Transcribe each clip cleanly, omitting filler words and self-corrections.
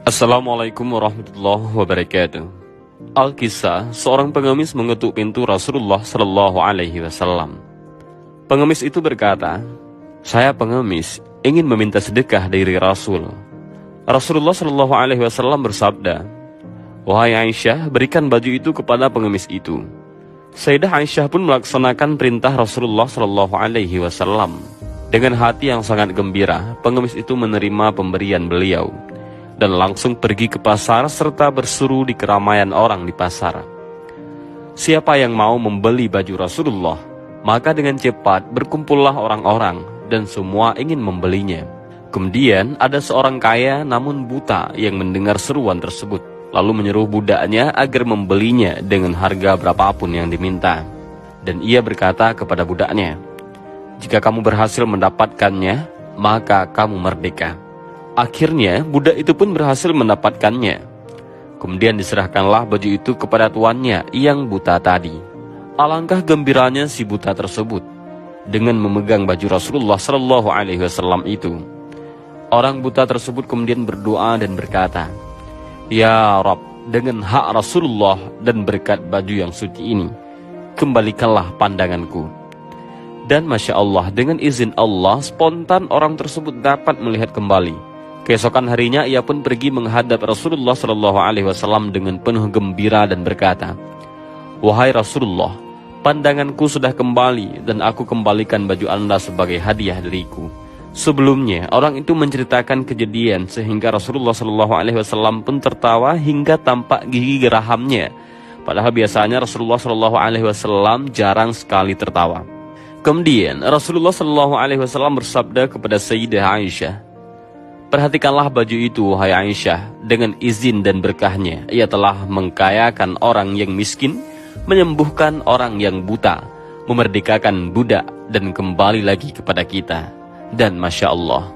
Assalamualaikum warahmatullahi wabarakatuh. Al-Kisah, seorang pengemis mengetuk pintu Rasulullah Shallallahu Alaihi Wasallam. Pengemis itu berkata, "Saya pengemis, ingin meminta sedekah dari Rasul." Rasulullah Shallallahu Alaihi Wasallam bersabda, "Wahai Aisyah, berikan baju itu kepada pengemis itu." Sayyidah Aisyah pun melaksanakan perintah Rasulullah Shallallahu Alaihi Wasallam. Dengan hati yang sangat gembira, pengemis itu menerima pemberian beliau dan langsung pergi ke pasar serta berseru di keramaian orang di pasar. Siapa yang mau membeli baju Rasulullah, maka dengan cepat berkumpullah orang-orang dan semua ingin membelinya. Kemudian ada seorang kaya namun buta yang mendengar seruan tersebut, lalu menyuruh budaknya agar membelinya dengan harga berapapun yang diminta. Dan ia berkata kepada budaknya, "Jika kamu berhasil mendapatkannya, maka kamu merdeka." Akhirnya budak itu pun berhasil mendapatkannya. Kemudian diserahkanlah baju itu kepada tuannya yang buta tadi. Alangkah gembiranya si buta tersebut dengan memegang baju Rasulullah Shallallahu Alaihi Wasallam itu. Orang buta tersebut kemudian berdoa dan berkata, "Ya Rabb, dengan hak Rasulullah dan berkat baju yang suci ini, kembalikanlah pandanganku." Dan Masya Allah, dengan izin Allah, spontan orang tersebut dapat melihat kembali. Keesokan harinya ia pun pergi menghadap Rasulullah Shallallahu Alaihi Wasallam dengan penuh gembira dan berkata, "Wahai Rasulullah, pandanganku sudah kembali dan aku kembalikan baju Anda sebagai hadiah dariku." Sebelumnya orang itu menceritakan kejadian sehingga Rasulullah Shallallahu Alaihi Wasallam pun tertawa hingga tampak gigi gerahamnya. Padahal biasanya Rasulullah Shallallahu Alaihi Wasallam jarang sekali tertawa. Kemudian Rasulullah Shallallahu Alaihi Wasallam bersabda kepada Sayyidah Aisyah, "Perhatikanlah baju itu, wahai Aisyah, dengan izin dan berkahnya. Ia telah mengkayakan orang yang miskin, menyembuhkan orang yang buta, memerdekakan budak, dan kembali lagi kepada kita." Dan Masya Allah,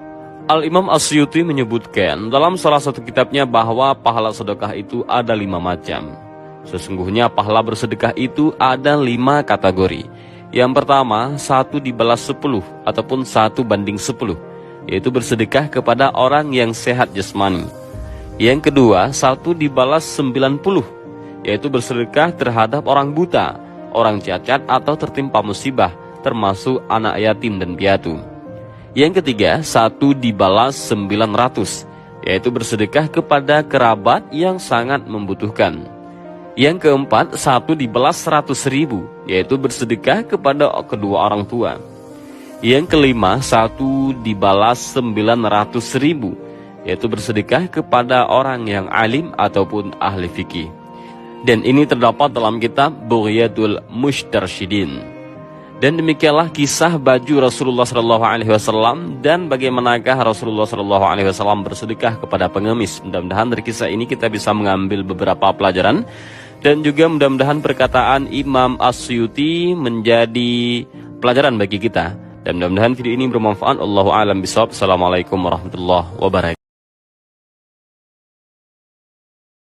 Al-Imam As-Suyuti menyebutkan dalam salah satu kitabnya bahwa pahala sedekah itu ada 5 macam. Sesungguhnya pahala bersedekah itu ada 5 kategori. Yang pertama, 1 dibalas 10 ataupun 1 banding 10. Yaitu bersedekah kepada orang yang sehat jasmani. Yang kedua, 1 dibalas 90, yaitu bersedekah terhadap orang buta, orang cacat atau tertimpa musibah, termasuk anak yatim dan piatu. Yang ketiga, 1 dibalas 900, yaitu bersedekah kepada kerabat yang sangat membutuhkan. Yang keempat, 1 dibalas 100.000, yaitu bersedekah kepada kedua orang tua. Yang kelima, 1 dibalas 900.000, yaitu bersedekah kepada orang yang alim ataupun ahli fikih. Dan ini terdapat dalam kitab Bughyatul Mustarsyidin. Dan demikianlah kisah baju Rasulullah Shallallahu Alaihi Wasallam dan bagaimanakah Rasulullah Shallallahu Alaihi Wasallam bersedekah kepada pengemis. Mudah-mudahan dari kisah ini kita bisa mengambil beberapa pelajaran. Dan juga mudah-mudahan perkataan Imam As-Suyuti menjadi pelajaran bagi kita. Dan mudah-mudahan video ini bermanfaat. Allahu a'lam bishawab. Assalamualaikum warahmatullahi wabarakatuh.